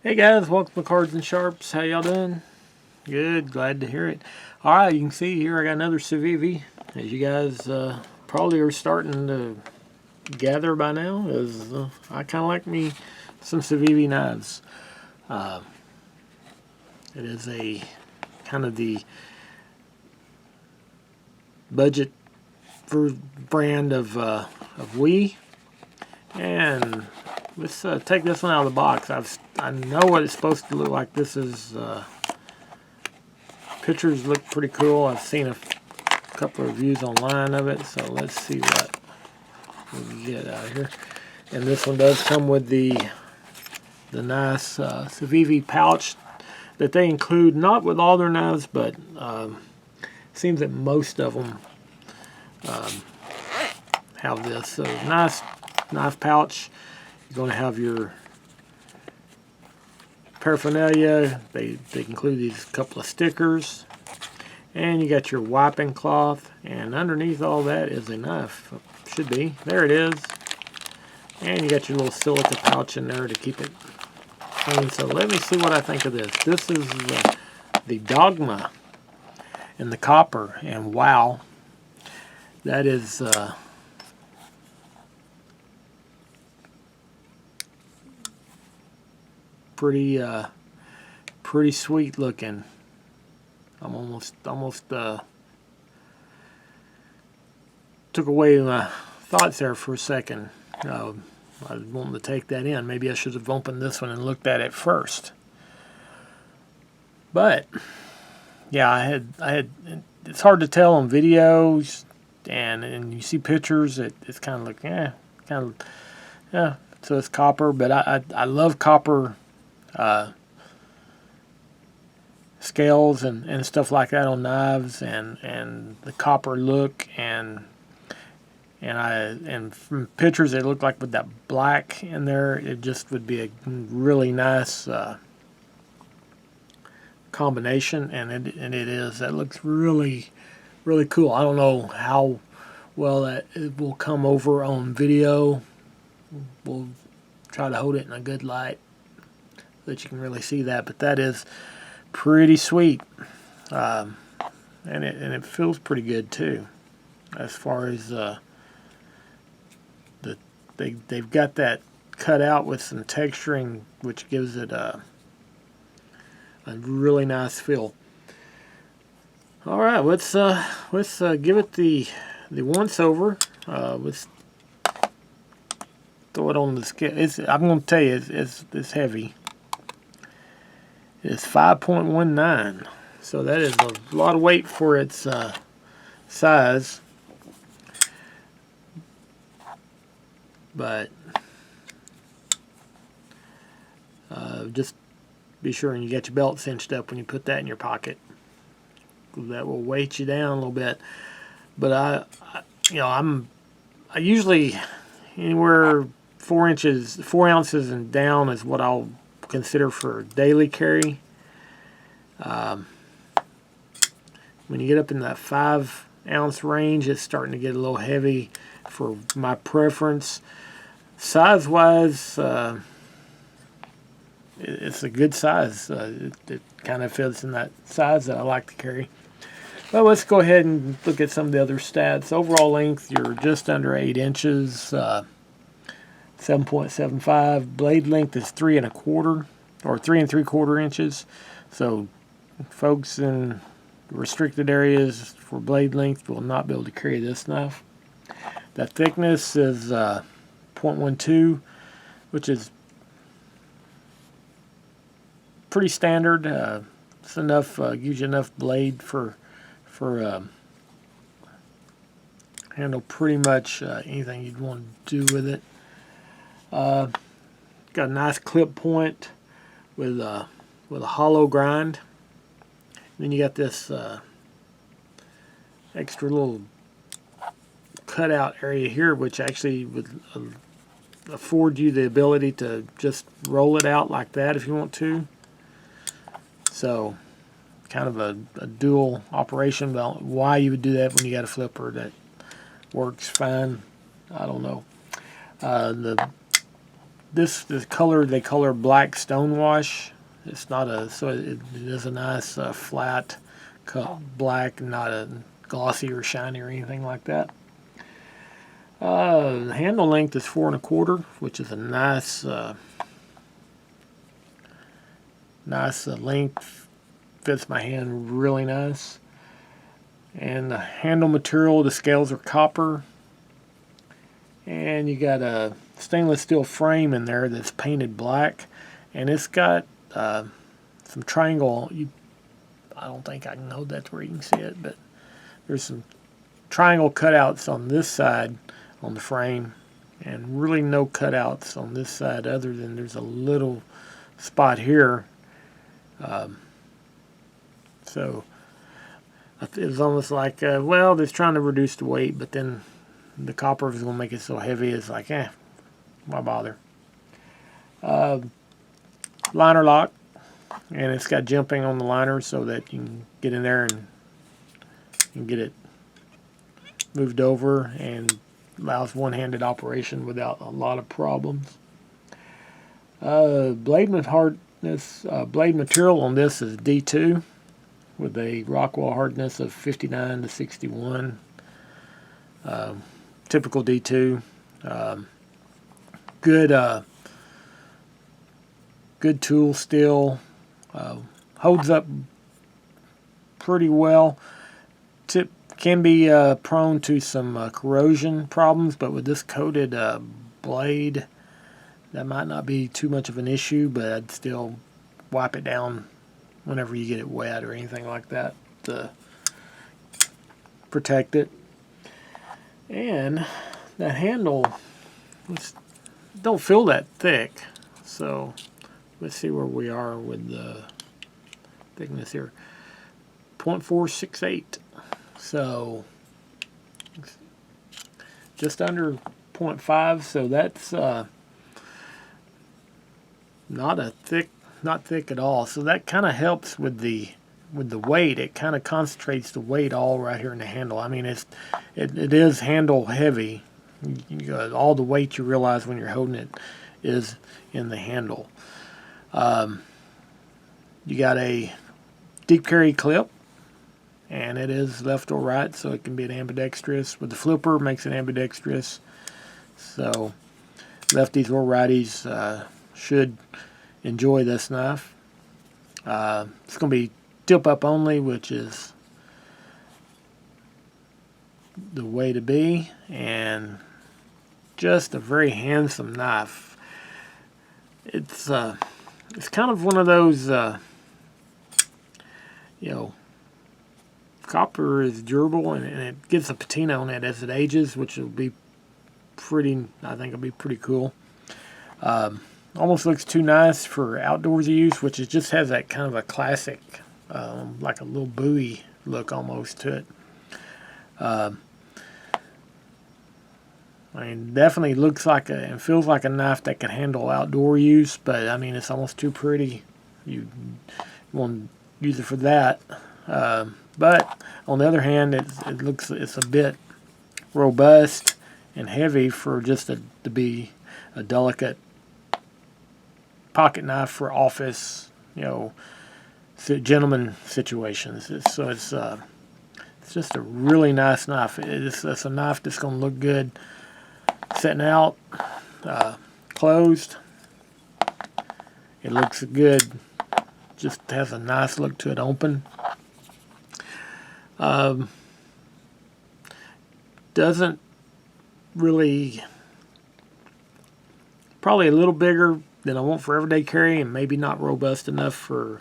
Hey guys, welcome to Cards and Sharps. How y'all doing? Good, glad to hear it. Alright, you can see here I got another Civivi. As you guys probably are starting to gather by now, is I kind of like me some Civivi knives. It is a kind of the budget brand of Wii. And let's take this one out of the box. I know what it's supposed to look like. This is pictures look pretty cool. I've seen a couple of reviews online of it, so let's see what we get out of here. And this one does come with the nice Civivi pouch that they include, not with all their knives, but seems that most of them have this. So nice knife pouch. You're going to have your paraphernalia. They include these couple of stickers, and you got your wiping cloth, and underneath all that is a knife. Should be. There it is. And you got your little silica pouch in there to keep it clean. So let me see what I think of this. This is the Dogma in the copper, and wow, that is pretty sweet looking. I'm almost took away my thoughts there for a second. I was wanting to take that in. Maybe I should have opened this one and looked at it first. But yeah, I had. It's hard to tell on videos, and you see pictures. It's kind of like kind of yeah. So it's copper, but I love copper scales and stuff like that on knives, and the copper look, and from pictures it looked like with that black in there, it just would be a really nice combination, and it is. That looks really cool. I don't know how well it will come over on video. We'll try to hold it in a good light so that you can really see that, but that is pretty sweet, and it feels pretty good too, as far as they've got that cut out with some texturing, which gives it a really nice feel. All right, let's give it the once over. Let's throw it on the scale. I'm going to tell you, it's heavy. It's 5.19, so that is a lot of weight for its size. But just be sure and you get your belt cinched up when you put that in your pocket. That will weight you down a little bit. But I usually anywhere 4 ounces and down is what I'll consider for daily carry. When you get up in that 5 ounce range, it's starting to get a little heavy for my preference. Size wise, it's a good size. It kind of fits in that size that I like to carry. Well, let's go ahead and look at some of the other stats. Overall length, you're just under 8 inches, 7.75. Blade length is 3 1/4 or 3 3/4 inches. So folks in restricted areas for blade length will not be able to carry this knife. The thickness is 0.12, which is pretty standard. It's enough, gives you enough blade for handle pretty much anything you'd want to do with it. Got a nice clip point with a hollow grind. Then you got this extra little cutout area here, which actually would afford you the ability to just roll it out like that if you want to. So kind of a dual operation. About why you would do that when you got a flipper that works fine, I don't know. The this color, they color black stonewash. It's not a, so it is a nice flat black, not a glossy or shiny or anything like that. The handle length is 4 1/4, which is a nice length. Fits my hand really nice. And the handle material, the scales are copper. And you got a stainless steel frame in there that's painted black. And it's got some triangle. I don't think I can hold that to where you can see it, but there's some triangle cutouts on this side on the frame, and really no cutouts on this side other than there's a little spot here. So it's almost like, well, they're trying to reduce the weight, but then the copper is going to make it so heavy, it's like, why bother? Liner lock, and it's got jumping on the liner so that you can get in there and get it moved over, and allows one-handed operation without a lot of problems. Blade material on this is D2 with a Rockwell hardness of 59 to 61. Typical D2. Good tool steel. Holds up pretty well. Can be prone to some corrosion problems, but with this coated blade, that might not be too much of an issue, but I'd still wipe it down whenever you get it wet or anything like that to protect it. And that handle don't feel that thick, so let's see where we are with the thickness here. 0.468, so just under 0.5, so that's not thick at all. So that kind of helps with the weight. It kind of concentrates the weight all right here in the handle. I mean, it is handle heavy. All the weight you realize when you're holding it is in the handle. You got a deep carry clip, and it is left or right, so it can be an ambidextrous. With the flipper, makes it ambidextrous. So lefties or righties should enjoy this knife. It's going to be tip up only, which is the way to be, and just a very handsome knife. It's kind of one of those, copper is durable, and it gets a patina on it as it ages, which will be pretty, I think it'll be pretty cool. Almost looks too nice for outdoors use, which it just has that kind of a classic, like a little buoy look almost to it. I mean, definitely looks like and feels like a knife that can handle outdoor use, but I mean, it's almost too pretty. You won't use it for that. But on the other hand, it's a bit robust and heavy for just to be a delicate pocket knife for office, gentleman situations. So it's just a really nice knife. It's a knife that's going to look good sitting out, closed. It looks good. Just has a nice look to it open. Doesn't really, probably a little bigger than I want for everyday carry, and maybe not robust enough for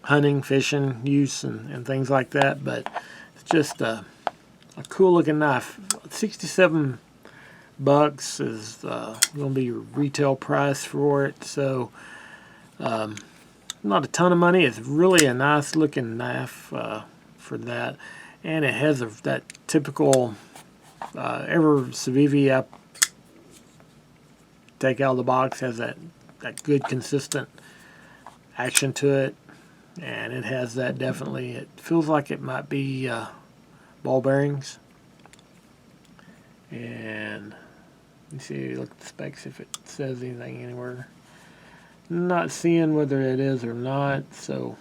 hunting, fishing use and things like that, but it's just a cool looking knife. $67 is going to be your retail price for it, so not a ton of money. It's really a nice looking knife for that, and it has that typical Civivi I take out of the box, has that good consistent action to it, and it has that definitely. It feels like it might be ball bearings, and Let me see, look at the specs if it says anything anywhere. Not seeing whether it is or not, so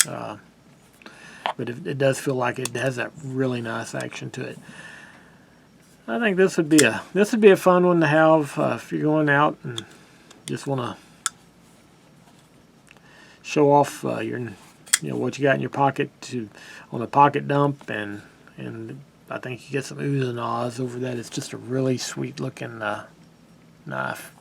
but it does feel like it has that really nice action to it. I think this would be a fun one to have if you're going out and just want to show off what you got in your pocket on a pocket dump, and I think you get some oohs and ahs over that. It's just a really sweet looking knife.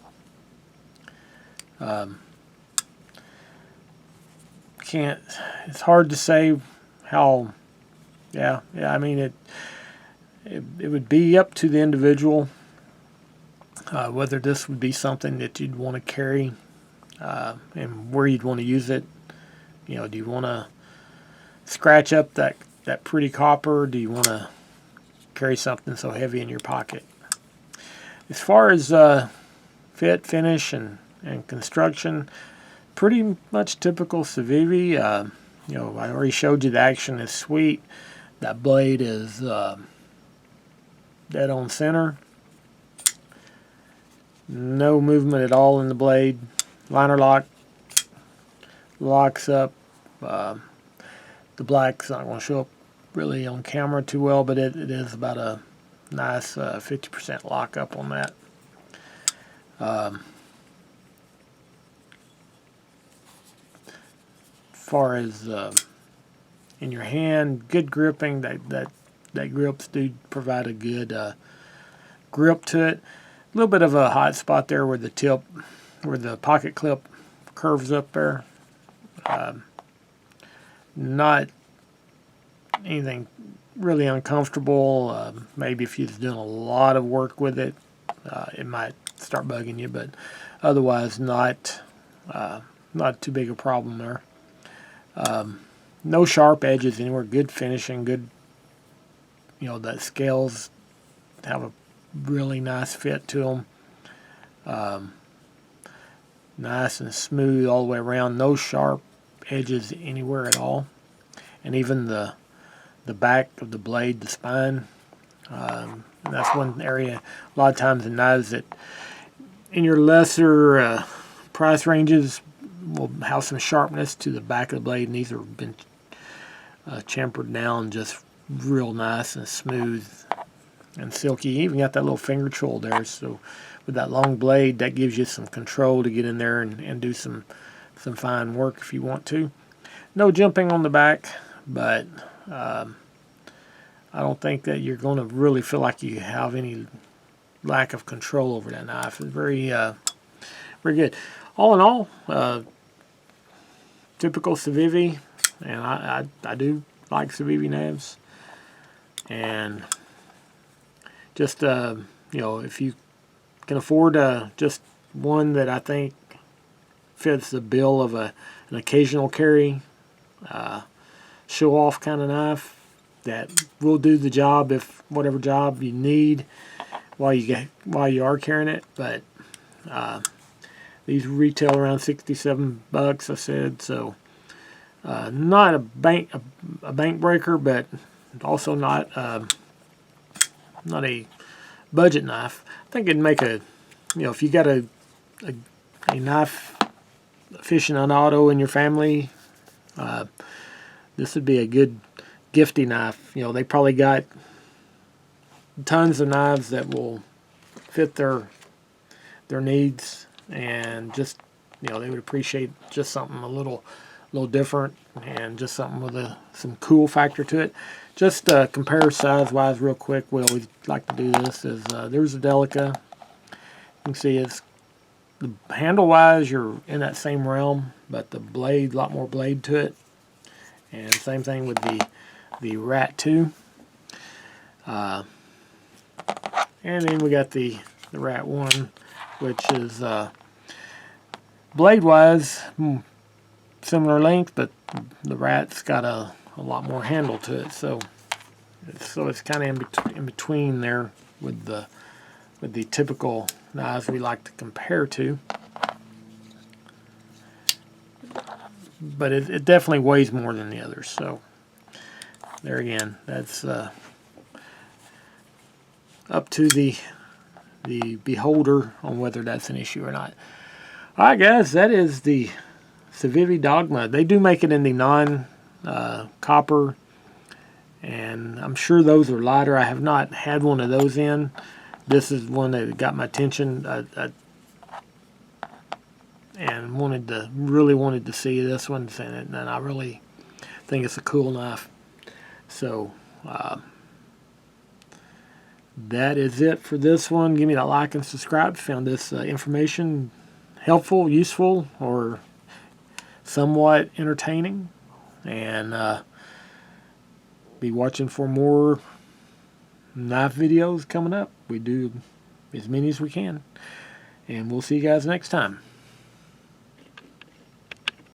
It's hard to say how. Yeah. I mean it would be up to the individual whether this would be something that you'd want to carry and where you'd want to use it. Do you want to scratch up that pretty copper? Do you want to carry something so heavy in your pocket? As far as fit, finish, and construction, pretty much typical Civivi. I already showed you the action is sweet. That blade is dead on center. No movement at all in the blade. Liner lock locks up. The black's not going to show up really on camera too well, but it is about a nice 50% lockup on that. Far as in your hand, good gripping. That grips do provide a good grip to it. A little bit of a hot spot there where the pocket clip curves up there. Not anything really uncomfortable. Maybe if you're doing a lot of work with it, it might start bugging you, but otherwise not too big a problem there. No sharp edges anywhere. Good finishing. Good. That scales have a really nice fit to them. Nice and smooth all the way around. No sharp edges anywhere at all. And even the back of the blade, the spine. That's one area a lot of times in knives that in your lesser price ranges will have some sharpness to the back of the blade, and these have been chamfered down just real nice and smooth and silky. You even got that little finger troll there, so with that long blade that gives you some control to get in there and do some fine work if you want to. No jumping on the back, but I don't think that you're going to really feel like you have any lack of control over that knife. It's very very good. All in all, typical Civivi, and I do like Civivi knives. And just if you can afford just one that I think fits the bill of an occasional carry, show off kind of knife that will do the job if whatever job you need while you are carrying it. But these retail around $67, I said, so not a bank breaker, but also not a budget knife. I think it'd make if you got a knife aficionado in your family, this would be a good gifty knife. They probably got tons of knives that will fit their needs, and just they would appreciate just something a little different, and just something with some cool factor to it. Just compare size wise real quick. We always like to do this. There's a Delica. You can see it's the handle wise you're in that same realm, but the blade, a lot more blade to it. And same thing with the Rat 2. And then we got the Rat 1, which is blade wise similar length, but the Rat's got a lot more handle to it, so it's kind of in between there with the typical knives we like to compare to. But it definitely weighs more than the others. So there again, that's up to the the beholder on whether that's an issue or not. Alright guys, that is the Civivi Dogma. They do make it in the non-copper, and I'm sure those are lighter. I have not had one of those in. This is one that got my attention, and really wanted to see this one, and I really think it's a cool knife. So that is it for this one. Give me that like and subscribe if you found this information helpful, useful, or somewhat entertaining. And be watching for more knife videos coming up. We do as many as we can. And we'll see you guys next time.